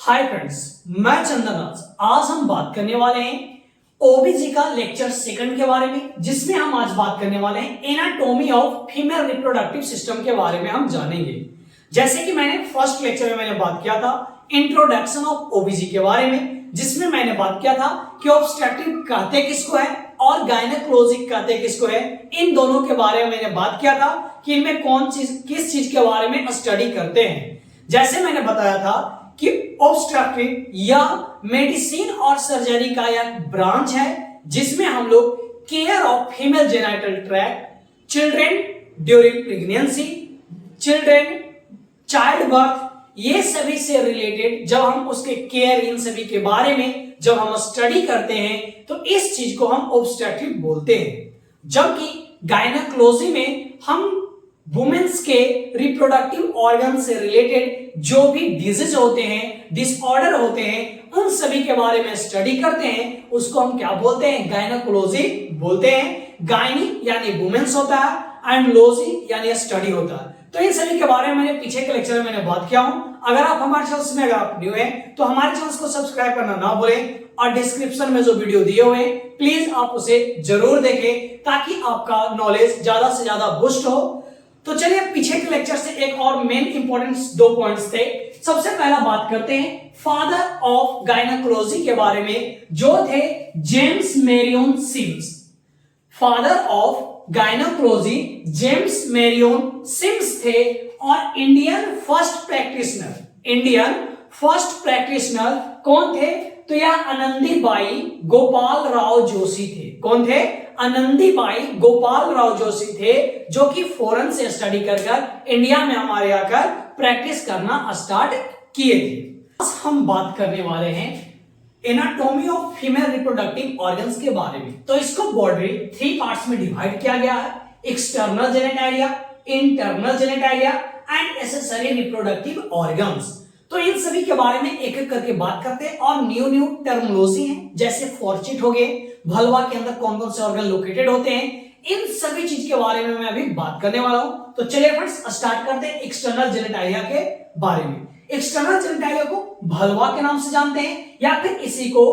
Hi friends, मैं चंदन राज। आज हम बात करने वाले हैं ओबीजी का लेक्चर सेकंड के बारे में, जिसमें हम आज बात करने वाले हैं anatomy of female reproductive system के बारे में हम जानेंगे। जैसे कि मैंने फर्स्ट लेक्चर में बात किया था इंट्रोडक्शन ऑफ ओबीजी के बारे में, जिसमें मैंने बात किया था कि ऑब्स्ट्रक्टिव कहते किसको है और गायनेकोलॉजी कहते किसको है। इन दोनों के बारे में मैंने बात किया था कि इनमें किस चीज के बारे में स्टडी करते हैं। जैसे मैंने बताया था कि ऑब्स्ट्रक्टिव या मेडिसिन और सर्जरी का एक ब्रांच है जिसमें हम लोग care of female genital tract, children during pregnancy, children child birth, ये सभी से रिलेटेड जब हम उसके केयर इन सभी के बारे में जब हम स्टडी करते हैं तो इस चीज को हम ऑब्स्ट्रक्टिव बोलते हैं। जबकि गायनेकोलॉजी में हम वुमेन्स के रिप्रोडक्टिव ऑर्गन से रिलेटेड जो भी डिजीज होते हैं, डिसऑर्डर होते हैं, उन सभी के बारे में स्टडी करते हैं। उसको हम क्या बोलते हैं? गायनेकोलॉजी बोलते हैं। गायनी यानी वुमेन्स होता है एंड लॉजी यानी स्टडी होता है। तो इन सभी के बारे में मैंने पीछे के लेक्चर में मैंने बात किया हूं। अगर आप हमारे चैनल में अगर आप न्यू हैं तो हमारे चैनल को सब्सक्राइब करना ना भूलें और डिस्क्रिप्शन में जो वीडियो दिए हुए हैं प्लीज आप उसे जरूर देखें ताकि आपका नॉलेज ज्यादा से ज्यादा बूस्ट हो। तो चलिए पीछे के लेक्चर से एक और मेन इंपॉर्टेंट 2 पॉइंट्स थे। सबसे पहला बात करते हैं फादर ऑफ गायनेकोलॉजी के बारे में, जो थे James Marion Sims. Father of gynaecology James Marion Sims थे और इंडियन फर्स्ट प्रैक्टिशनर कौन थे? तो यह आनंदीबाई गोपाल राव जोशी थे। कौन थे? आनंदीबाई गोपाल राव जोशी थे, जो कि फॉरेन से स्टडी कर इंडिया में हमारे आकर प्रैक्टिस करना स्टार्ट किए थे। आज हम बात करने वाले हैं anatomy of female reproductive organs के बारे में। तो इसको ब्रॉडली 3 पार्ट्स में डिवाइड किया गया है: external genitalia, internal genitalia and accessory reproductive organs. तो इन सभी के बारे में एक एक करके बात करते हैं और न्यू टर्मिनोलॉजी है, जैसे फॉर्चिट हो गए, भलवा के अंदर कौन कौन से ऑर्गन लोकेटेड होते हैं, इन सभी चीज के बारे में मैं अभी बात करने वाला हूं। तो चलिए फ्रेंड्स स्टार्ट करते हैं एक्सटर्नल जेनिटैलिया के बारे में। एक्सटर्नल जेनिटैलिया को भलवा के नाम से जानते हैं या फिर इसी को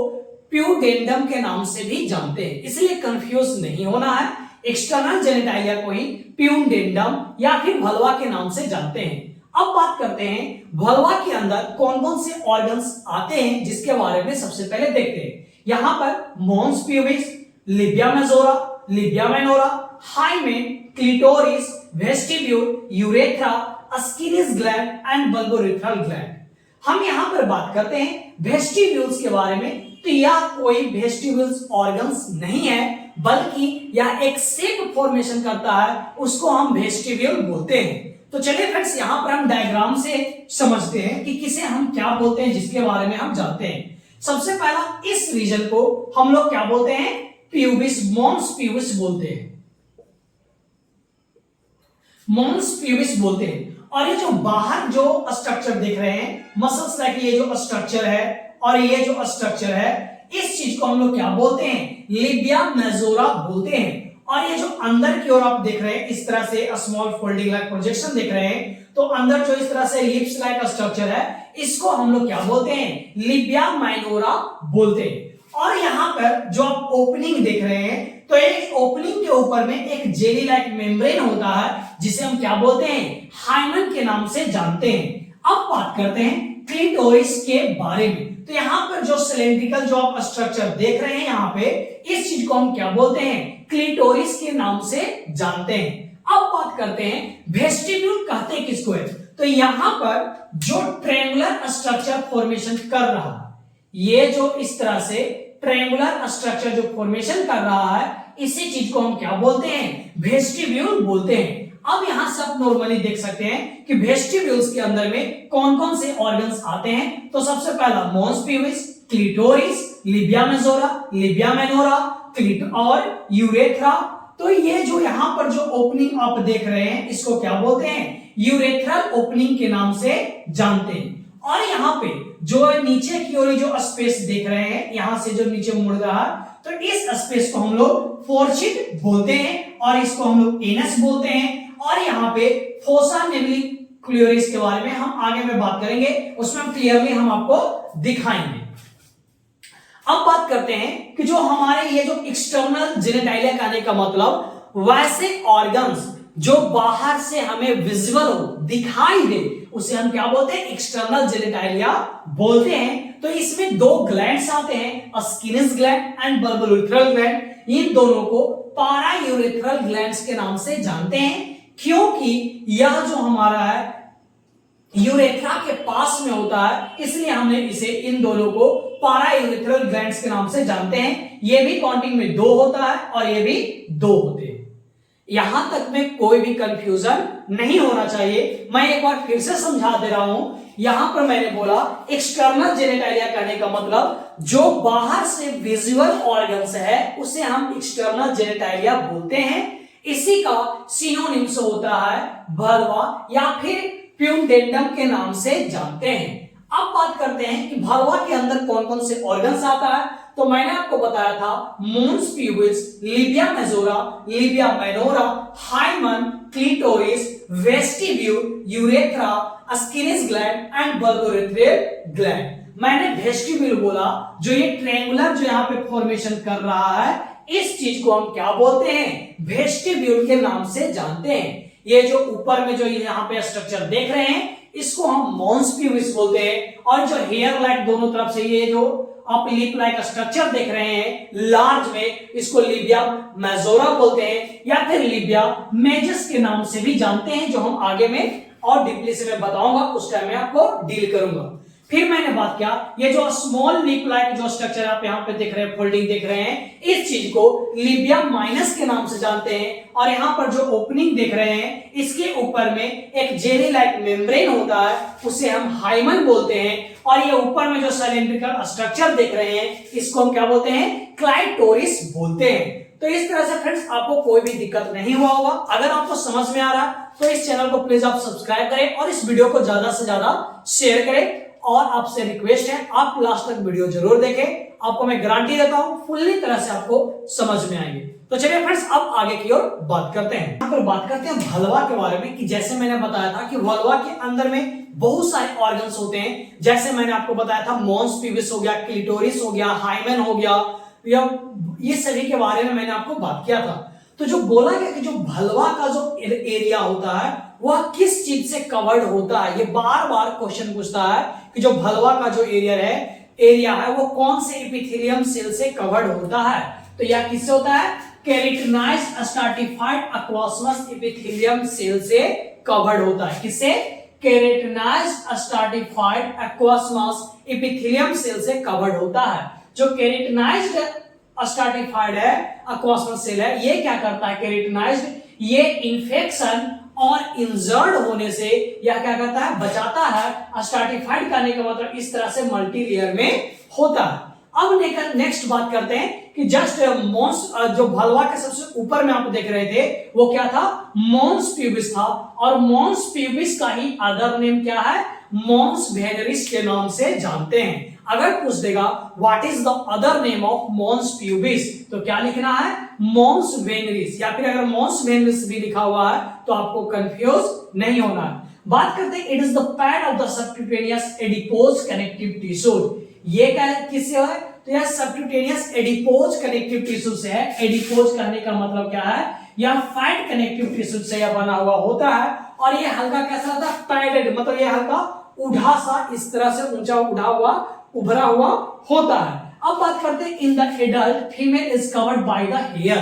प्यूडेंडम के नाम से भी जानते हैं, इसलिए कंफ्यूज नहीं होना है। एक्सटर्नल जेनिटैलिया को ही प्यूडेंडम या फिर भलवा के नाम से जानते हैं। अब बात करते हैं भलवा के अंदर कौन कौन से ऑर्गन्स आते हैं, जिसके बारे में सबसे पहले देखते हैं। यहां पर mons pubis, labia majora, labia minora, hymen, clitoris, vestibule, urethra, Skene's gland and bulbourethral gland. हम यहां पर बात करते हैं वेस्टिब्यूल्स के बारे में। तो यह कोई वेस्टिब्यूल्स ऑर्गन्स नहीं है, बल्कि यह एक शेप फॉर्मेशन करता है, उसको हम वेस्टिब्यूल बोलते हैं। तो चलिए फ्रेंड्स यहां पर हम डायग्राम से समझते हैं कि किसे हम क्या बोलते हैं, जिसके बारे में हम जानते हैं। सबसे पहला इस रीजन को हम लोग क्या बोलते हैं? प्यूबिस, मॉन्स प्यूबिस बोलते हैं। मॉन्स प्यूबिस बोलते हैं। और ये जो बाहर जो स्ट्रक्चर देख रहे हैं मसल्स लाइक, ये जो स्ट्रक्चर है और ये जो स्ट्रक्चर है, इस चीज को हम लोग क्या बोलते हैं? लिबिया मेजोरा बोलते हैं। और ये जो अंदर की ओर आप देख रहे हैं इस तरह से स्मॉल फोल्डिंग लाइक प्रोजेक्शन देख रहे हैं, तो अंदर जो इस तरह से लिप्स लाइक स्ट्रक्चर है, इसको हम लोग क्या बोलते हैं? लिबिया माइनोरा बोलते हैं। और यहां पर जो आप ओपनिंग देख रहे हैं, तो एक ओपनिंग के ऊपर में एक जेली लाइक मेम्ब्रेन होता है, जिसे हम क्या बोलते हैं? हाइमन के नाम से जानते हैं। अब बात करते हैं क्लिटोरिस के बारे में। तो यहां पर जो सिलेंड्रिकल जो आप स्ट्रक्चर देख रहे हैं यहां पे, इस चीज को हम क्या बोलते हैं? क्लिटोरिस के नाम से जानते हैं। अब बात करते हैं वेस्टिब्यूल कहते किसको है। तो यहां पर जो ट्रायंगुलर स्ट्रक्चर फॉर्मेशन कर रहा है, ये जो इस तरह से ट्रायंगुलर स्ट्रक्चर जो फॉर्मेशन कर रहा है, इसी चीज को हम क्या बोलते हैं? वेस्टिब्यूल बोलते हैं। अब यहां से आप नॉर्मली देख सकते हैं कि वेस्टिब्यूल्स के अंदर में कौन कौन से ऑर्गन्स आते हैं। तो सबसे पहला mons pubis, clitoris, labia majora, labia minora और यूरेथ्रा। तो ये जो यहां पर जो ओपनिंग आप देख रहे हैं, इसको क्या बोलते हैं? यूरेथ्रल ओपनिंग के नाम से जानते हैं। और यहाँ पे जो नीचे की ओर जो स्पेस देख रहे हैं, यहां से जो नीचे मुड़ रहा है, तो इस स्पेस को हम लोग फोर्चिट बोलते हैं और इसको हम लोग एनस बोलते हैं। और यहाँ पे फोसा नेवली क्लोरिस के बारे में हम आगे में बात करेंगे, उसमें हम क्लियरली हम आपको दिखाएंगे। अब बात करते हैं कि जो हमारे ये जो एक्सटर्नल जेनिटालिया कहने का मतलब वैसे ऑर्गन्स जो बाहर से हमें विजुअल हो, दिखाई दे, उसे हम क्या बोलते हैं, एक्सटर्नल जेनिटालिया बोलते हैं। तो इसमें दो ग्लैंड्स आते हैं, स्किनेस ग्लैंड एंड बल्बोयूरेथ्रल ग्लैंड। इन दोनों को पारायूरेथ्रल ग्लैंड्स के नाम से जानते हैं, क्योंकि यह जो हमारा है यूरेथ्रा के पास में होता है, इसलिए हमने इसे इन दोनों को पारायूरेथ्रल ग्लैंड्स के नाम से जानते हैं। ये भी काउंटिंग में 2 होता है और ये भी 2 होते हैं। यहां तक में कोई भी कंफ्यूजन नहीं होना चाहिए। मैं एक बार फिर से समझा दे रहा हूं। यहां पर मैंने बोला एक्सटर्नल जेनिटालिया कहने का मतलब जो बाहर से विजुअल ऑर्गन्स है उसे हम एक्सटर्नल जेनिटालिया बोलते हैं। इसी का सिनोनिम्स होता है भलवा या फिर प्यूडेंटम के नाम से जानते हैं। अब बात करते हैं कि भलवा के अंदर कौन कौन से ऑर्गन्स आता है। तो मैंने आपको बताया था mons pubis, labia majora, labia minora, hymen, clitoris, vestibule, urethra, Skene's gland and bulbourethral gland. मैंने वेस्टिब्यूल बोला, जो ये ट्रायंगुलर जो यहाँ पे फॉर्मेशन कर रहा है, इस चीज को हम क्या बोलते हैं, वेस्टिब्यूल के नाम से जानते हैं। ये जो ऊपर में जो यहाँ पे स्ट्रक्चर देख रहे हैं इसको हम मोन्स प्यूबिस बोलते हैं, और जो हेयर लाइक दोनों तरफ से ये जो आप लिप लाइक स्ट्रक्चर देख रहे हैं लार्ज में, इसको लिबिया मेजोरा बोलते हैं या फिर लिबिया मेजस के नाम से भी जानते हैं, जो हम आगे में और डीपली से मैं बताऊंगा, उस टाइम में आपको डील करूंगा। फिर मैंने बात किया ये जो स्मॉल लिप लाइक जो स्ट्रक्चर आप यहाँ पे देख रहे हैं, फोल्डिंग देख रहे हैं, इस चीज को लिबिया माइनस के नाम से जानते हैं। और यहाँ पर जो ओपनिंग देख रहे हैं इसके ऊपर में एक जेली लाइक मेम्ब्रेन होता है, उसे हम हाइमन बोलते हैं। और ये ऊपर में जो सिलेंड्रिकल स्ट्रक्चर देख रहे हैं इसको हम क्या बोलते हैं, क्लाइटोरिस बोलते हैं। तो इस तरह से फ्रेंड्स आपको कोई भी दिक्कत नहीं हुआ होगा। अगर आपको समझ में आ रहा है तो इस चैनल को प्लीज आप सब्सक्राइब करें और इस वीडियो को ज्यादा से ज्यादा शेयर करें। और आपसे रिक्वेस्ट है आप लास्ट तक वीडियो जरूर देखें, आपको मैं गारंटी देता हूं फुल्ली तरह से आपको समझ में आएंगे। तो चलिए फ्रेंड्स अब आगे की ओर बात करते हैं। यहाँ पर बात करते हैं भलवा के बारे में, कि जैसे मैंने बताया था कि भलवा के अंदर में बहुत सारे ऑर्गन्स होते हैं। जैसे मैंने आपको बताया था मोन्स प्यूबिस हो गया, क्लिटोरिस हो गया, हाइमेन हो गया, ये सभी के बारे में मैंने आपको बात किया था। तो जो बोला गया कि जो भलवा का जो एरिया होता है वह किस चीज से कवर्ड होता है, ये बार बार क्वेश्चन पूछता है कि जो भलवा का जो एरिया है वो कौन से एपिथेलियम सेल से कवर्ड होता है। तो यह किससे होता है, keratinised stratified squamous epithelium cell से कवर्ड होता है। किससे, keratinised stratified squamous epithelium cell से कवर्ड होता है। जो केराटिनाइज्ड स्ट्रैटिफाइड है एक्वासमस सेल है, ये क्या करता है, केराटिनाइज्ड, ये इन्फेक्शन और इंजर्ड होने से यह क्या करता है, बचाता है। स्ट्रैटिफाइड करने का मतलब इस तरह से मल्टी लेयर में होता है। अब नेक्स्ट बात करते हैं कि जस्ट मोन्स, जो भलवा के सबसे ऊपर में आप देख रहे थे वो क्या था, मोन्स प्यूबिस था। और मोन्स प्यूबिस का ही अदर नेम क्या है, मोन्स वेनरिस के नाम से जानते हैं। अगर पूछ देगा what is the other name of mons pubis, तो क्या लिखना है, मोन्स वेनरिस, या फिर अगर मोन्स वेनरिस भी लिखा हुआ है तो आपको कंफ्यूज नहीं होना है। बात करते हैं it is the pad of the subcutaneous adipose connective tissue. ये क्या किससे है, तो यह सबक्यूटेनियस एडिपोज कनेक्टिव टिश्यू से है। एडिपोज कहने का मतलब क्या है, यह फैट कनेक्टिव टिश्यू से यह बना हुआ होता है। और ये हल्का कैसा होता है, पैडेड, मतलब ये हल्का उढ़ा सा, इस तरह से ऊंचा उढ़ा हुआ उभरा हुआ होता है। अब बात करते हैं in the adult female is covered by the hair.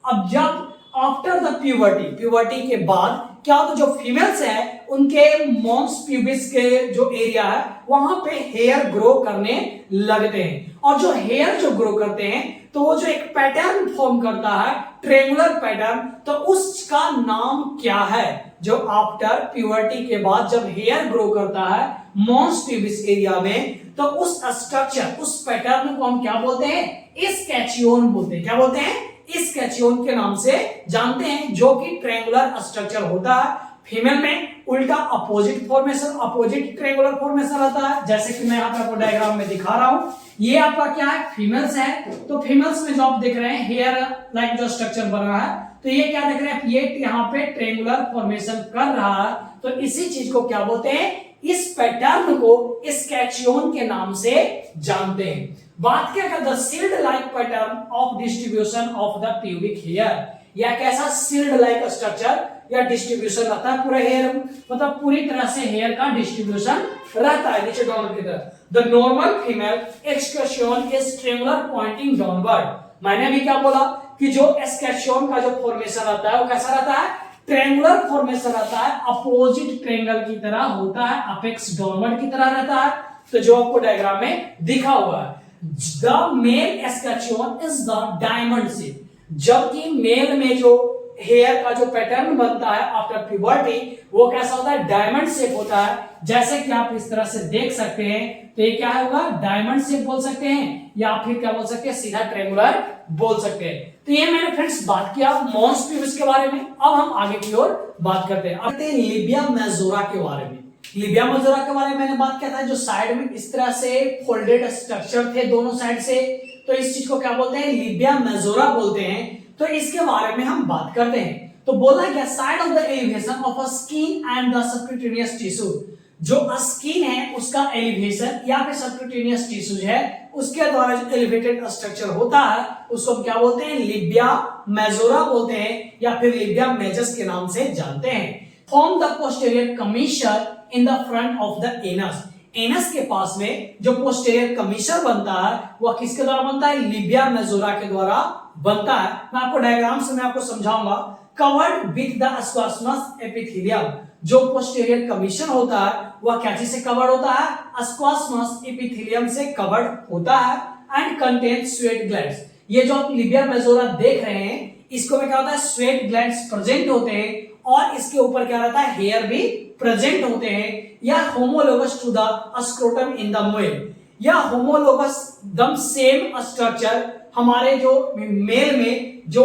अब जब आफ्टर द प्यूबर्टी के बाद क्या होता है, जो फीमेल्स है उनके मोन्स प्यूबिस के जो एरिया है वहां पे हेयर ग्रो करने लगते हैं। और जो हेयर जो ग्रो करते हैं तो वो जो एक पैटर्न फॉर्म करता है, ट्रेंगुलर पैटर्न, तो उसका नाम क्या है, जो आफ्टर प्यूबर्टी के बाद जब हेयर ग्रो करता है मोन्स प्यूबिस एरिया में, तो उस स्ट्रक्चर, उस पैटर्न को हम क्या बोलते हैं, स्कैचियोन बोलते हैं। क्या बोलते हैं, स्कैचियोन के नाम से जानते हैं, जो कि ट्रायंगुलर स्ट्रक्चर होता है। फीमेल में उल्टा opposite formation, opposite triangular formation रहता है, जैसे कि मैं यहाँ पे आपको डायग्राम में दिखा रहा हूं। ये आपका क्या है, फीमेल्स है। तो फीमेल्स में जो आप देख रहे हैं हेयर लाइक जो स्ट्रक्चर बना है तो ये क्या देख रहे हैं, ये यहाँ पे ट्रेंगुलर फॉर्मेशन कर रहा है, तो इसी चीज को क्या बोलते हैं, इस पैटर्न को स्कैचियोन के नाम से जानते हैं। बात क्या कर, the shield like pattern of distribution of the pubic hair, या कैसा शील्ड लाइक स्ट्रक्चर या डिस्ट्रीब्यूशन रहता है पूरा हेयर, मतलब पूरी तरह से हेयर का डिस्ट्रीब्यूशन रहता है नीचे डाउनवर्ड की तरफ। The normal female escutcheon is triangular pointing downward. मैंने अभी क्या बोला कि जो एस्कर्शन का जो फॉर्मेशन रहता है वो कैसा रहता है, ट्रेंगुलर फॉर्मेशन रहता है, अपोजिट ट्रेंगल की तरह होता है, अपेक्स डाउनवर्ड की तरह रहता है। तो जो आपको डायग्राम में दिखा हुआ है, the male escutcheon is the diamond shape, जबकि मेल में जो हेयर का जो पैटर्न बनता है आफ्टर प्यूबर्टी वो कैसा होता है, डायमंड शेप होता है। जैसे कि आप इस तरह से देख सकते हैं, तो ये क्या होगा, डायमंड शेप बोल सकते हैं, या फिर क्या बोल सकते हैं, सीधा ट्रेंगुलर बोल सकते हैं। तो ये मैंने फ्रेंड्स बात किया मॉन्स प्यूबिस के बारे में। अब हम आगे की ओर बात करते हैं, अब लिबिया मेजोरा के बारे में। लिबिया मेजोरा के बारे में मैंने बात किया था, जो साइड में इस तरह से फोल्डेड स्ट्रक्चर थे दोनों साइड से, तो इस चीज को क्या बोलते हैं, लिबिया मेजोरा बोलते हैं। तो इसके बारे में हम बात करते हैं। तो बोला क्या, side of the elevation of a skin and the subcutaneous tissue, जो स्किन है उसका एलिवेशन या फिर सबक्यूटेनियस टिश्यू है उसके द्वारा जो एलिवेटेड स्ट्रक्चर होता है उसको क्या बोलते हैं, लिबिया मेजोरा बोलते हैं, या फिर लिबिया मेजस के नाम से जानते हैं। Form the posterior commissure in the front of the anus, anus के पास में जो पोस्टीरियर कमीशर बनता है वह किसके द्वारा बनता है, लिबिया मेजोरा के द्वारा बनता है। मैं आपको डायग्राम से मैं आपको समझाऊंगा। Covered with the squamous epithelium, जो पोस्टीरियर कमीशन होता है वह क्या चीज से कवर्ड होता है, स्क्वामस एपिथेलियम से कवर्ड होता है, एंड कंटेन स्वेट ग्लैंड्स। ये जो आप लिबिया मेजोरा देख रहे हैं इसको में क्या होता है, स्वेट ग्लैंड्स प्रेजेंट होते हैं, और इसके ऊपर क्या रहता है, हेयर भी प्रेजेंट होते हैं। या homologous to the scrotum in the male, या होमोलोगस दम सेम स्ट्रक्चर हमारे जो मेल में जो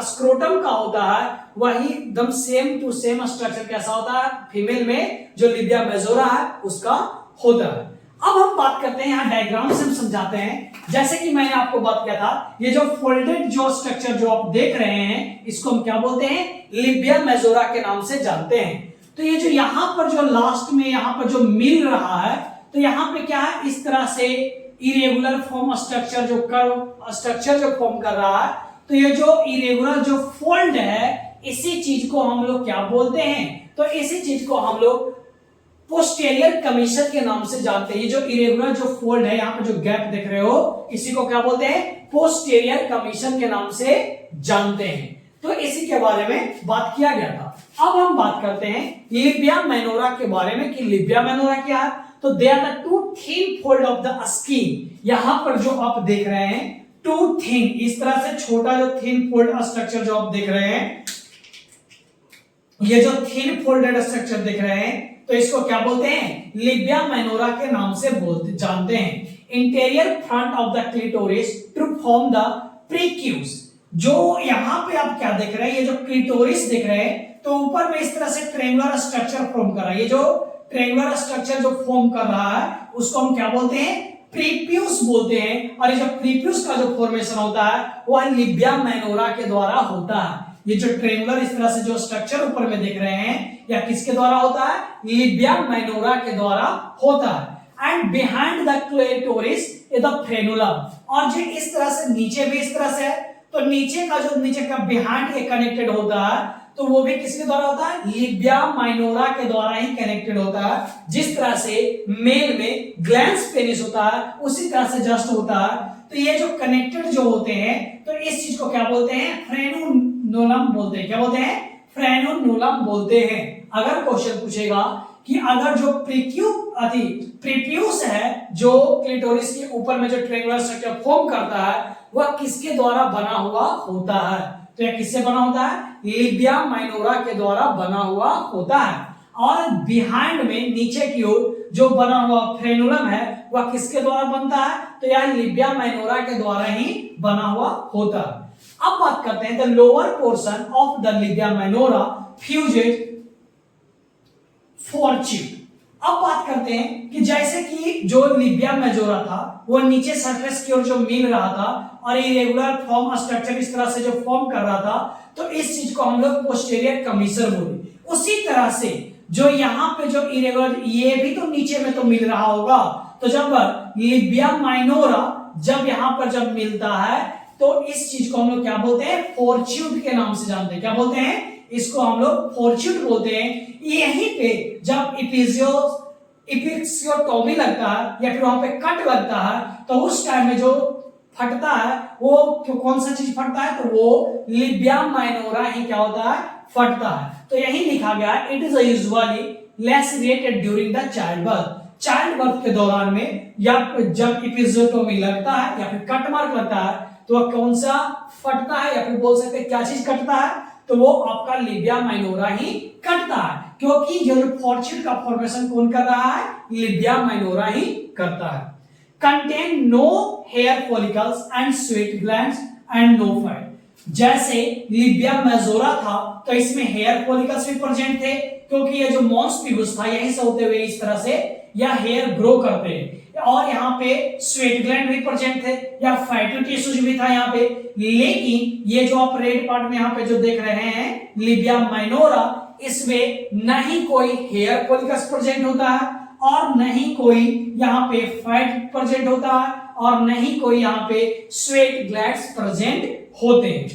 स्क्रोटम का होता है वही एकदम सेम टू सेम स्ट्रक्चर कैसा होता है, फीमेल में जो लिबिया मेजोरा है उसका होता है। अब हम बात करते हैं, यहाँ डायग्राम से हम समझाते हैं। जैसे कि मैंने आपको बात किया था, ये जो फोल्डेड जो स्ट्रक्चर जो आप देख रहे हैं इसको हम क्या बोलते हैं, लिबिया मेजोरा के नाम से जानते हैं। तो ये जो यहाँ पर जो लास्ट में यहाँ पर जो मिल रहा है, तो यहाँ पे क्या है, इस तरह से इरेगुलर फॉर्म स्ट्रक्चर जो कर्व स्ट्रक्चर जो फॉर्म कर रहा है, तो ये जो इरेगुलर जो फोल्ड है इसी चीज को हम लोग क्या बोलते हैं, तो इसी चीज को हम लोग पोस्टीरियर कमीशन के नाम से जानते हैं। ये जो इरेगुलर जो फोल्ड है, यहाँ पे जो गैप देख रहे हो, इसी को क्या बोलते हैं, पोस्टीरियर कमीशन के नाम से जानते हैं। तो इसी के बारे में बात किया गया था। अब हम बात करते हैं लिबिया मेनोरा के बारे में कि लिबिया मेनोरा क्या है। तो they are the two thin fold of the skin, यहां पर जो आप देख रहे हैं टू थिन, इस तरह से छोटा जो थिन फोल्ड स्ट्रक्चर जो आप देख रहे हैं, ये जो थिन फोल्डेड स्ट्रक्चर देख रहे हैं, तो इसको क्या बोलते हैं, लिबिया मेनोरा के नाम से बोलते जानते हैं। Interior front of the clitoris to form the prepuce, जो यहां पे आप क्या देख रहे हैं, ये जो क्लिटोरिस देख रहे हैं, तो ऊपर में इस तरह से ट्रेंगुलर स्ट्रक्चर फॉर्म कर रहा है। ये जो ट्रेंगुलर स्ट्रक्चर जो फॉर्म कर रहा है उसको हम क्या बोलते हैं, प्रीप्यूस बोलते हैं। और ये जो प्रीप्यूस का जो फॉर्मेशन होता है वह लिबिया मेनोरा के द्वारा होता है। ये जो ट्रेंगुलर इस तरह से जो स्ट्रक्चर ऊपर में देख रहे हैं, या किसके द्वारा होता है, लिबिया मेनोरा के द्वारा होता है। And behind the clitoris is the frenulum, और जो इस तरह से नीचे भी इस तरह से है, तो नीचे का जो नीचे का बिहाइंड ये कनेक्टेड होता है, तो वो भी किसके द्वारा होता है, लिबिया माइनोरा के द्वारा ही कनेक्टेड होता है। जिस तरह से मेल में ग्लैंस पेनिस होता है उसी तरह से जस्ट होता है। तो ये जो कनेक्टेड जो होते हैं, तो इस चीज को क्या बोलते हैं, फ्रेनुनोलम बोलते हैं। क्या बोलते हैं, फ्रेनुनोलम बोलते हैं। अगर क्वेश्चन पूछेगा कि अगर जो प्रीप्यूस है जो क्लिटोरिस के ऊपर में जो ट्रेंगुलर स्ट्रक्चर फॉर्म करता है वह किसके द्वारा बना हुआ होता है, तो यह किससे बना होता है, लिबिया माइनोरा के द्वारा बना हुआ होता है। और बिहाइंड में नीचे की ओर जो बना हुआ फ्रेनुलम है वह किसके द्वारा बनता है, तो यह लिबिया माइनोरा के द्वारा ही बना हुआ होता है। अब बात करते हैं the lower portion of the labia minora fused fourchette, अब बात करते हैं कि जैसे कि जो लिबिया मेजोरा था वो नीचे सरफेस की ओर जो मिल रहा था और इरेगुलर फॉर्म स्ट्रक्चर इस तरह से जो फॉर्म कर रहा था, तो इस चीज को हम लोग पोस्टीरियर कमीसर बोले। उसी तरह से जो यहाँ पे जो इरेगुलर, ये भी तो नीचे में तो मिल रहा होगा, तो जब लिबिया माइनोरा जब यहाँ पर जब मिलता है तो इस चीज को हम लोग क्या बोलते हैं, फोर्च्यूट के नाम से जानते हैं। क्या बोलते हैं इसको, हम लोग फोर्च्यूट बोलते हैं। यहीं पे जब इपिक्सियोटोमी लगता है या फिर वहां पे कट लगता है तो उस टाइम में जो फटता है वो कौन सा चीज फटता है, तो वो लिबिया माइनोरा ही क्या होता है, फटता है। तो यही लिखा गया है, it is usually lacerated during the child birth. Child birth के दौरान में या जब इपिक्सियोटोमी लगता है या फिर कट मार्क लगता है तो वह कौन सा फटता है, या फिर बोल सकते हैं क्या चीज कटता है, तो वो आपका लिबिया माइनोरा ही कटता है, क्योंकि जो फॉर्च्यूट का फॉर्मेशन कौन कर रहा है, लिबिया माइनोरा ही करता है। Contain no hair follicles and sweat glands and no fat. जैसे लिबिया मेजोरा था तो इसमें हेयर फॉलिकल्स भी प्रेजेंट थे, क्योंकि ये जो मॉन्स पीबस था यहीं से होते हुए इस तरह से या हेयर ग्रो करते हैं, और यहाँ पे स्वेट ग्लैंड भी प्रेजेंट थे या फैटी टिश्यूज भी था यहाँ पे। लेकिन ये जो आप रेड पार्ट में यहाँ पे जो देख रहे हैं लिबिया माइनोरा, इसमें न ही कोई हेयर फॉलिकल्स प्रेजेंट होता है और न ही कोई यहाँ पे फैट प्रेजेंट होता है और न ही कोई यहाँ पे स्वेट ग्लैंड्स प्रेजेंट होते हैं।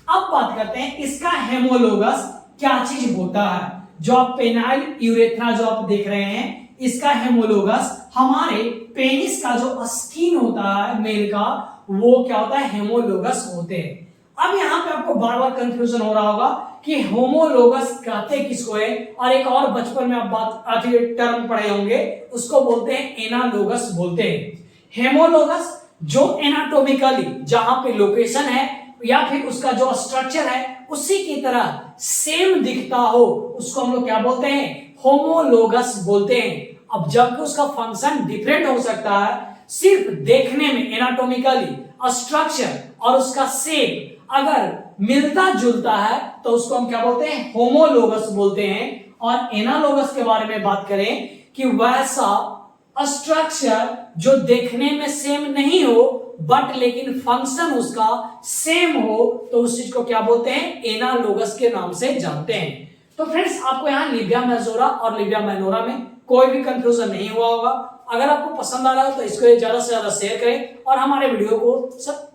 अब बात करते हैं इसका हेमोलोगस क्या चीज होता है। जो आप पेनाइल यूरेथ्रा जो आप देख रहे हैं, इसका हेमोलोगस हमारे पेनिस का जो स्किन होता है मेल का, वो क्या होता है, हेमोलोगस होते हैं। अब यहाँ पे आपको बार बार कंफ्यूजन हो रहा होगा कि होमोलोगस कहते किसको है, और एक और बचपन में आप बात टर्म पढ़े होंगे, उसको बोलते हैं एनालोगस बोलते हैं। हेमोलोगस जो एनाटोमिकली जहां पे लोकेशन है या फिर उसका जो स्ट्रक्चर है उसी की तरह सेम दिखता हो, उसको हम लोग क्या बोलते हैं, होमोलोगस बोलते हैं। अब जबकि उसका फंक्शन डिफरेंट हो सकता है, सिर्फ देखने में एनाटोमिकली स्ट्रक्चर और उसका शेप अगर मिलता जुलता है तो उसको हम क्या बोलते हैं, होमोलोगस बोलते हैं। और एनालोगस के बारे में बात करें कि वैसा स्ट्रक्चर जो देखने में सेम नहीं हो बट लेकिन फंक्शन उसका सेम हो, तो उस चीज को क्या बोलते हैं, एनालोगस के नाम से जानते हैं। तो फ्रेंड्स आपको यहाँ लिबिया मेजोरा और लिबिया माइनोरा में कोई भी कंफ्यूजन नहीं हुआ होगा। अगर आपको पसंद आ रहा है तो इसको ज्यादा से ज्यादा शेयर करें और हमारे वीडियो को सब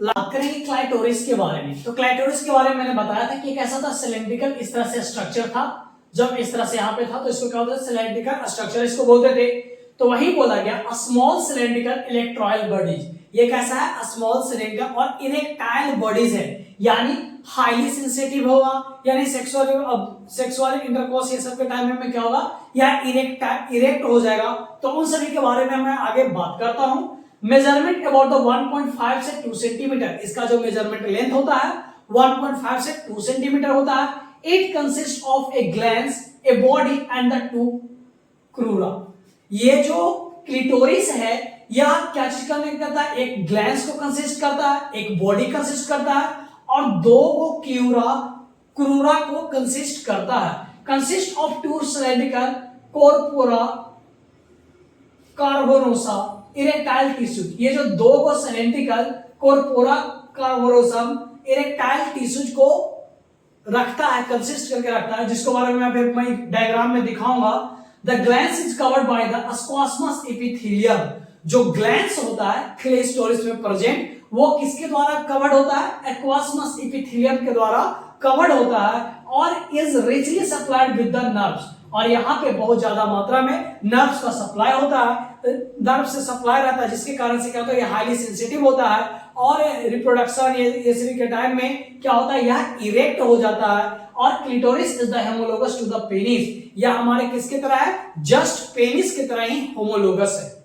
बात करेंगे क्लाइटोरिस के बारे में। तो क्लाइटोरिस के बारे में मैंने बताया था कि एक ऐसा था सिलेंड्रिकल इस तरह से स्ट्रक्चर था, जब इस तरह से यहाँ पे था तो इसको क्या होता है, सिलेंड्रिकल स्ट्रक्चर इसको बोलते थे। तो वही बोला गया स्मॉल सिलेंड्रिकल इलेक्ट्रॉयल बॉडीज। ये कैसा है, स्मॉल सिलेंड्रिकल और इरेक्टाइल बॉडीज है, यानी हाईली सेंसिटिव होगा, यानी सेक्सुअल इंटरकोर्स ये सब के टाइम में क्या होगा, या इरेक्ट हो जाएगा। तो उन सभी के बारे में मैं आगे बात करता हूं। मेजरमेंट अबाउट द 1.5 से 2 सेंटीमीटर, इसका जो मेजरमेंट लेंथ होता है 1.5 से 2 सेंटीमीटर होता है। It consist of a glance, a body and the 2 क्रूरा। ये जो क्लिटोरिस है यह क्या चीज करता है, एक ग्लैंस को कंसिस्ट करता है, एक बॉडी कंसिस्ट करता है और 2 को क्रूरा को कंसिस्ट करता है। Consist of 2 cylindrical corpora cavernosa erectile tissue. ये जो 2 को cylindrical corpora cavernosum erectile tissues को रखता है, कंसिस्ट करके रखता है, जिसको बारे में मैं डायग्राम में दिखाऊंगा। The glans is covered by the squamous epithelium. जो ग्लैंस होता है क्लेस्टोरिस में प्रेजेंट, वो किसके द्वारा कवर्ड होता है, एक्वासमस एपिथेलियम के द्वारा कवर्ड होता है और is richly supplied with the nerves. और यहाँ पे बहुत ज्यादा मात्रा में नर्व्स का सप्लाई होता है, नर्व से सप्लाई रहता है, जिसके कारण से क्या होता है, ये हाईली सेंसिटिव होता है और रिप्रोडक्शन ये सभी के टाइम में क्या होता है, यह इरेक्ट हो जाता है। और clitoris is the homologous to the penis. यह हमारे किसके तरह है, जस्ट पेनिस की तरह ही होमोलोगस है।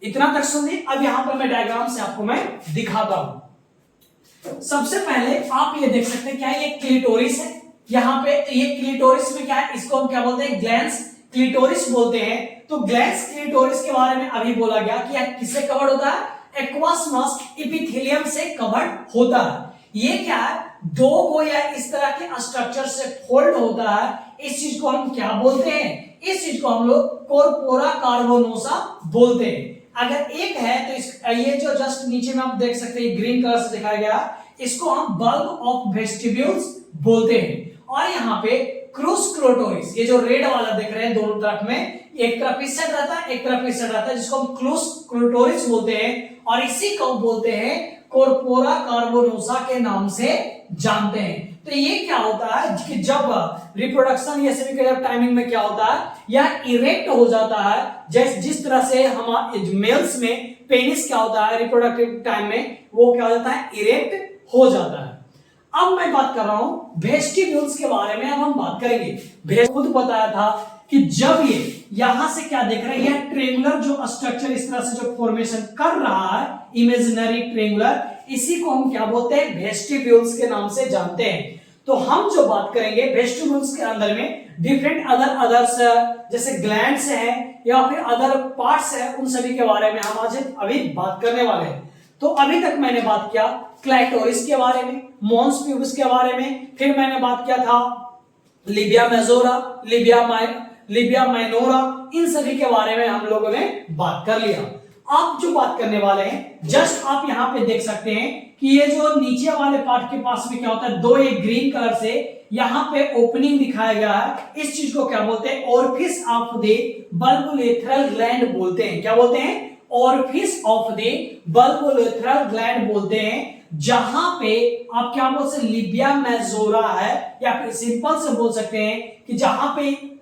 इतना तक सुनिए। अब यहां पर मैं डायग्राम से आपको मैं दिखाता हूं। सबसे पहले आप ये देख सकते हैं, क्या ये क्लिटोरिस है, यहाँ पे ये क्लिटोरिस में क्या है, इसको हम क्या बोलते हैं, ग्लैंस क्लिटोरिस बोलते हैं। तो ग्लैंस क्लिटोरिस के बारे में अभी बोला गया कि यह किससे कवर्ड होता है, एक्वासमस एपिथेलियम से कवर्ड होता है। ये क्या है, 2 को या इस तरह के स्ट्रक्चर से फोल्ड होता है। इस चीज को हम क्या बोलते हैं, इस चीज को हम लोग कॉर्पोरा कार्बोनोसा बोलते हैं। अगर एक है तो ये जो जस्ट नीचे में आप देख सकते हैं ग्रीन कलर से दिखाया गया, इसको हम बल्ब ऑफ वेस्टिब्यूल्स बोलते हैं। और यहाँ पे क्रूस क्रोटोरिस, ये जो रेड वाला देख रहे हैं दोनों तरफ में, एक तरफ इस साइड रहता है, एक तरफ इस साइड रहता है, जिसको हम क्रूस क्रोटोरिस बोलते हैं। और इसी को बोलते हैं कॉर्पोरा कार्बोनोसा के नाम से जानते हैं। तो ये क्या होता है कि जब रिप्रोडक्शन या सभी टाइमिंग में क्या होता है, यह इरेक्ट हो जाता है। जिस तरह से हमारे मेल्स में पेनिस क्या होता है रिप्रोडक्टिव टाइम में, वो क्या हो जाता है, इरेक्ट हो जाता है। अब मैं बात कर रहा हूं वेस्टिब्यूल्स के बारे में। अब हम बात करेंगे, खुद बताया था कि जब ये यहां से क्या देख रहे हैं, यह ट्रेंगुलर जो स्ट्रक्चर इस तरह से जो फॉर्मेशन कर रहा है, इमेजिनरी ट्रेंगुलर, इसी को हम क्या बोलते हैं, वेस्टिब्यूल्स के नाम से जानते हैं। तो हम जो बात करेंगे वेस्टिब्यूल्स के अंदर में डिफरेंट अदर्स जैसे ग्लैंड्स हैं या फिर अदर पार्ट्स हैं, उन सभी के बारे में हम आज अभी बात करने वाले हैं। तो अभी तक मैंने बात किया क्लाइटोरिस के बारे में, मॉन्स प्यूबिस के बारे में, फिर मैंने बात किया था लिबिया मेजोरा, लिबिया माइनोरा, इन सभी के बारे में हम लोगों ने बात कर लिया। आप जो बात करने वाले हैं, जस्ट आप यहां पे देख सकते हैं कि ये जो नीचे वाले पार्ट के पास में क्या होता है, दो एक ग्रीन कलर से यहां पे ओपनिंग दिखाया गया है। इस चीज को क्या बोलते हैं, ऑरिफिस ऑफ द बल्बोलेथरल ग्लैंड बोलते हैं। क्या बोलते हैं, ऑरिफिस ऑफ द बल्बोलेथरल ग्लैंड बोलते हैं। जहां पे आप क्या बोल सकते, लिबिया मेजोरा है, या फिर सिंपल से बोल सकते हैं कि जहां पे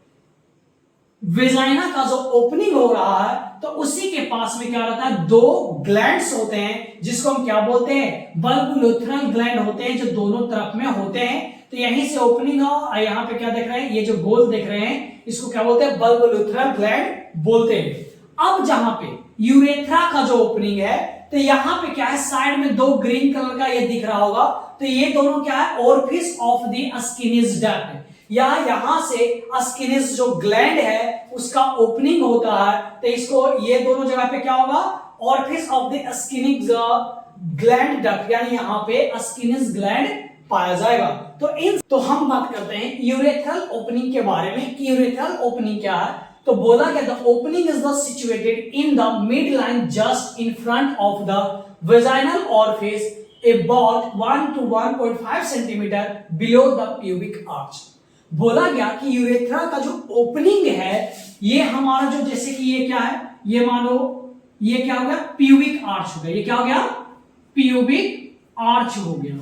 वेजाइना का जो ओपनिंग हो रहा है, तो उसी के पास में क्या रहता है, दो ग्लैंड्स होते हैं, जिसको हम क्या बोलते हैं, बल्बोलेथरल ग्लैंड होते हैं, जो दोनों तरफ में होते हैं। तो यहीं से ओपनिंग हो, यहाँ पे क्या देख रहे हैं, ये जो गोल देख रहे हैं, इसको क्या बोलते हैं, बल्बोलेथरल ग्लैंड बोलते हैं। अब जहां पे यूरेथ्रा का जो ओपनिंग है, तो यहां पे क्या है, साइड में दो ग्रीन कलर का ये दिख रहा होगा, तो ये दोनों क्या है, ऑरिफिस ऑफ द अस्किनिस डक्ट, या यहां से अस्किनिस जो ग्लैंड है उसका ओपनिंग होता है। तो इसको ये दोनों जगह पे क्या होगा, orifice of the Skene's gland duct, यानी यहां पे अस्किनिस ग्लैंड पाया जाएगा। तो हम बात करते हैं यूरेथ्रल ओपनिंग के बारे में कि यूरेथ्रल ओपनिंग क्या है। तो बोला गया the opening is the situated in the mid line just in front of the vaginal orifice about 1 to 1.5 centimetre below the pubic arch. बोला गया कि यूरेथ्रा का जो ओपनिंग है, ये हमारा जो, जैसे कि ये क्या है, ये मानो ये क्या हो गया, प्यूबिक आर्च हो गया। ये क्या हो गया, प्यूबिक आर्च हो गया।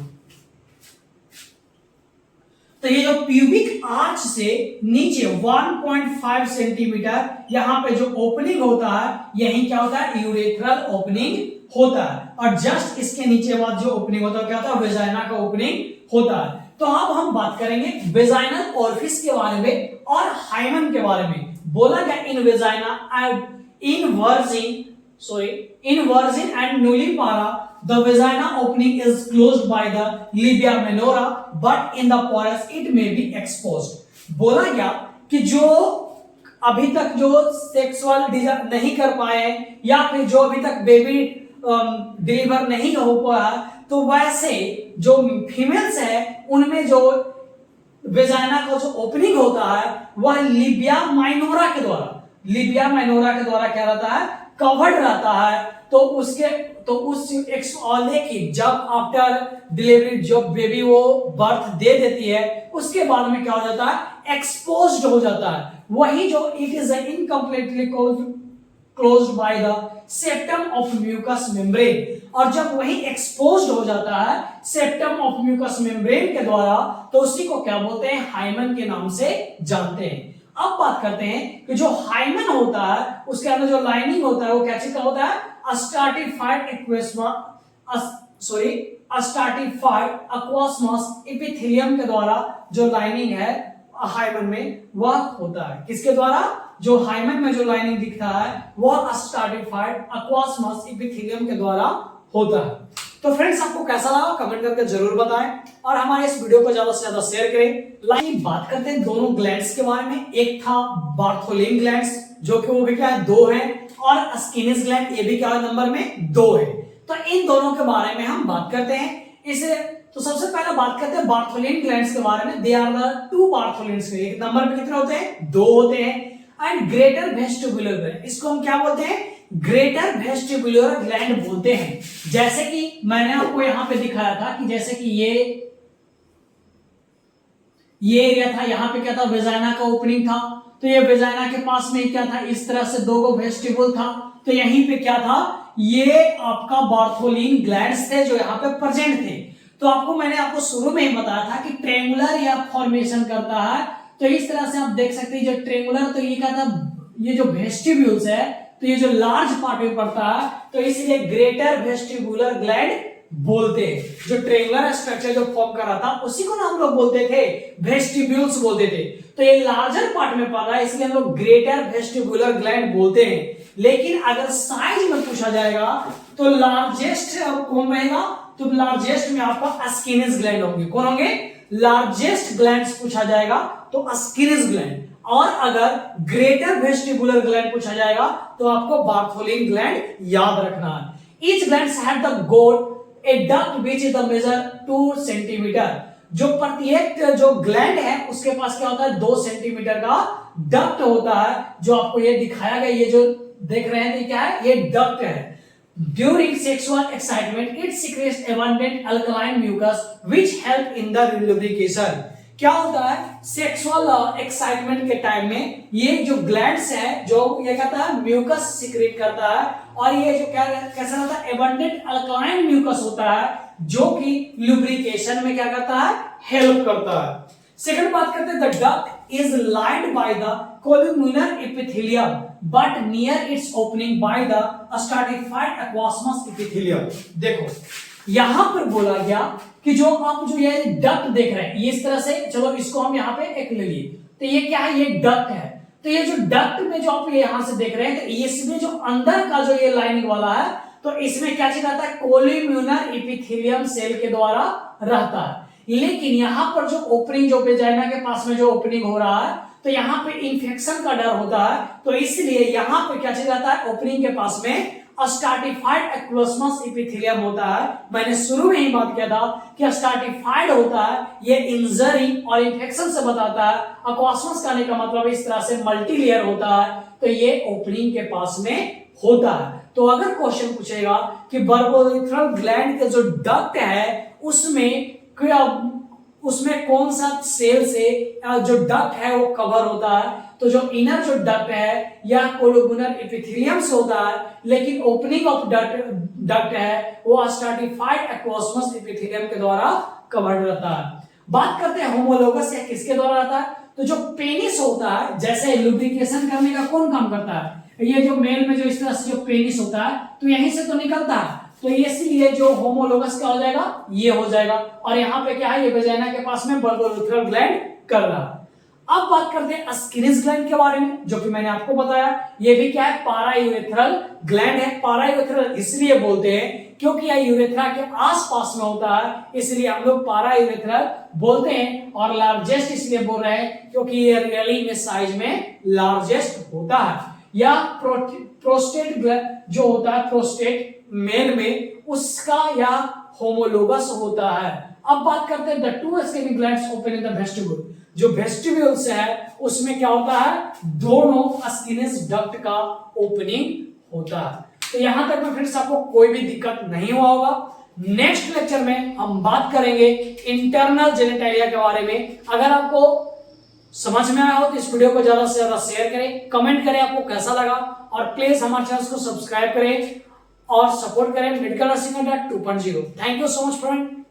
तो ये जो प्यूबिक आर्च से नीचे 1.5 सेंटीमीटर यहां पे जो ओपनिंग होता है, यही क्या होता है, यूरेथ्रल ओपनिंग होता है। और जस्ट इसके नीचे बाद जो ओपनिंग होता है, क्या होता है, वेजाइना का ओपनिंग होता है। तो अब हम बात करेंगे वेजाइनल ऑरिफिस के बारे में और हाइमन के बारे में। बोला गया in vagina in virgin and nullipara the vagina opening is closed by the labia minora but in the porous it may be exposed। बोला गया कि जो अभी तक जो सेक्सुअल डिजायर नहीं कर पाए या फिर जो अभी तक बेबी डिलीवर नहीं हो पाया, तो वैसे जो फीमेल्स है उनमें जो वेजाइना का जो ओपनिंग होता है वह लिबिया माइनोरा के द्वारा क्या रहता है, कवर्ड रहता है। तो उस लेकिन जब आफ्टर डिलीवरी जब बेबी वो बर्थ दे देती है, उसके बाद में क्या हो जाता है, एक्सपोज्ड हो जाता है। वही जो it is incompletely closed by the septum of mucous membrane, और जब वही एक्सपोज्ड हो जाता है सेप्टम ऑफ म्यूकस मेम्ब्रेन के द्वारा, तो उसी को क्या बोलते हैं, हाइमन के नाम से जानते हैं। अब बात करते हैं कि जो हाइमन होता है उसके अंदर जो लाइनिंग होता है वो क्या चीज का होता है, अस्टार्टिफाइड एक्वास्मस एपिथेलियम के द्वारा जो लाइनिंग है हाइमन में वह होता है। किसके द्वारा, जो हाइमन में जो लाइनिंग दिखता है वह अस्टार्टिफाइड एक्वास्मस एपिथेलियम के द्वारा होता है। तो फ्रेंड्स, आपको कैसा लगा कमेंट करके जरूर बताएं और हमारे इस वीडियो को ज्यादा से ज्यादा शेयर करें। बात करते हैं दोनों ग्लैंड्स के बारे में। एक था बार्थोलिन ग्लैंड्स, जो कि वो भी क्या है, 2 है, और अस्किनिस ग्लैंड, ये भी क्या है, नंबर में 2 है। तो इन दोनों के बारे में हम बात करते हैं। इसे तो सबसे पहले बात करते हैं बार्थोलिन ग्लैंड्स के बारे में। They are the 2 Bartholin's. एक नंबर में कितने होते हैं, 2 होते हैं। एंड ग्रेटर वेस्टिबुलर ग्लैंड, इसको हम क्या बोलते हैं, ग्रेटर वेस्टिबुलर ग्लैंड बोलते हैं। जैसे कि मैंने आपको यहां पे दिखाया था कि जैसे कि ये एरिया था, यहां पे क्या था, वेजाइना का ओपनिंग था, तो ये वेजाइना के पास में क्या था, इस तरह से दो वेस्टिबुल था, तो यहीं पे क्या था, ये आपका बार्थोलिन ग्लैंड्स थे जो यहाँ पे प्रेजेंट थे। तो मैंने आपको शुरू में ही बताया था कि ट्रेंगुलर या फॉर्मेशन करता है, तो इस तरह से आप देख सकते हैं, जो ट्रेंगुलर, तो ये क्या था, ये जो वेस्टिब्यूल्स है, तो ये जो लार्ज पार्ट में पड़ता है, तो इसलिए ग्रेटर वेस्टिबुलर ग्लैंड बोलते हैं। जो ट्रेंगुलर स्ट्रक्चर जो फॉर्म कर रहा था उसी को ना हम लोग बोलते थे वेस्टिब्यूल्स बोलते थे। तो ये लार्जर पार्ट में पड़ रहा है, इसलिए हम लोग ग्रेटर वेस्टिबुलर ग्लैंड बोलते हैं। लेकिन अगर साइज में पूछा जाएगा तो लार्जेस्ट कौन रहेगा, तो लार्जेस्ट में आपका स्किनेस ग्लैंड होंगे। कौन होंगे, लार्जेस्ट ग्लैंड्स पूछा जाएगा तो स्किनेस ग्लैंड। और अगर ग्रेटर वेस्टिबुलर ग्लैंड पूछा जाएगा तो आपको बार्थोलिन ग्लैंड याद रखना है। Each glands have the goal a duct which is the major 2 centimetre. जो प्रत्येक जो ग्लैंड है उसके पास क्या होता है, 2 सेंटीमीटर का डक्ट होता है, जो आपको ये दिखाया गया, ये जो देख रहे हैं, क्या है, ये डक्ट है। During sexual excitement, it secretes abundant alkaline mucus which help in the lubrication. क्या होता है, सेक्सुअल एक्साइटमेंट के टाइम में ये जो ग्लैंड्स है, जो ये कहता है म्यूकस सिक्रेट करता है, और ये जो क्या कैसा होता है, एबंडेंट अल्कालाइन म्यूकस होता है, जो कि लुब्रिकेशन में क्या करता है, हेल्प करता है। सेकंड बात करते हैं, the duct is lined by the columnar epithelium but near its opening by the stratified squamous epithelium. देखो यहां पर बोला गया कि जो आप जो ये डक्ट देख रहे हैं, ये इस तरह से, चलो इसको हम यहाँ पे एक ले लिए, तो ये क्या है, ये डक्ट है। तो ये जो डक्ट में जो आप ये यहां से देख रहे हैं, तो इसमें जो अंदर का जो ये लाइनिंग वाला है, तो इसमें क्या चीज रहता है, कोलुमिनर एपिथेलियम सेल के द्वारा रहता है। लेकिन यहाँ पर जो ओपनिंग, जो वेजाइना के पास में जो ओपनिंग हो रहा है, तो यहाँ पे इंफेक्शन का डर होता है, तो इसलिए यहाँ पे क्या चीज रहता है, ओपनिंग के पास में स्ट्रैटिफाइड एक्वासमस एपिथेलियम होता है। मैंने शुरू में ही बात किया था कि स्ट्रैटिफाइड होता है, ये इंजरी और इंफेक्शन से बताता है। एक्वासमस कहने का मतलब इस तरह से मल्टी लेयर होता है, तो ये ओपनिंग के पास में होता है। तो अगर क्वेश्चन पूछेगा कि बर्बोरेथ्रल ग्लैंड का जो डक्ट है उसमें कौन सा सेल से जो डक्ट है वो कवर होता है, तो जो इनर जो डक्ट है या कोलुमिनर एपिथेलियम से होता है, लेकिन ओपनिंग ऑफ डक्ट है वो स्ट्रैटिफाइड एक्वासमस एपिथेलियम के द्वारा कवर्ड रहता है। बात करते हैं होमोलोगस या किसके द्वारा रहता है, तो जो पेनिस होता है, जैसे लुब्रिकेशन करने का कौन काम करता है, ये जो मेल में जो इस तरह से जो पेनिस होता है, तो यहीं से तो निकलता है, तो इसलिए जो होमोलोगस क्या हो जाएगा, ये हो जाएगा। और यहाँ पे क्या है, ये वेजाइना के पास में बर्बोरेथ्रल ग्लैंड कर रहा है। अब बात करते हैं स्किनेस ग्लैंड के बारे में, जो कि मैंने आपको बताया, ये भी क्या है, पारायूरेथ्रल ग्लैंड है। पारायूरेथ्रल इसलिए बोलते हैं क्योंकि यह यूरेथ्रा के आसपास में होता है, इसलिए हम लोग पारायूरेथ्रल बोलते हैं। और लार्जेस्ट इसलिए बोल रहे हैं क्योंकि ये रियली में साइज में लार्जेस्ट होता है। या प्रोस्टेट जो होता है, प्रोस्टेट मेल में उसका या होमोलोगस होता है। अब बात करते हैं the two skin glands open in the vestibule. जो वेस्टिब्यूल्स है उसमें क्या होता है, दोनों स्किनेस डक्ट का ओपनिंग होता है। तो यहां तक में फ्रेंड्स आपको कोई भी दिक्कत नहीं हुआ होगा। नेक्स्ट लेक्चर में हम बात करेंगे इंटरनल जेनिटालिया के बारे में। अगर आपको समझ में आया हो तो इस वीडियो को ज्यादा से ज्यादा शेयर करें, कमेंट करें आपको कैसा लगा, और प्लीज हमारे चैनल को सब्सक्राइब करें और सपोर्ट करें मेडिकल नर्सिंग अड्डा 2.0। Thank you so much friend.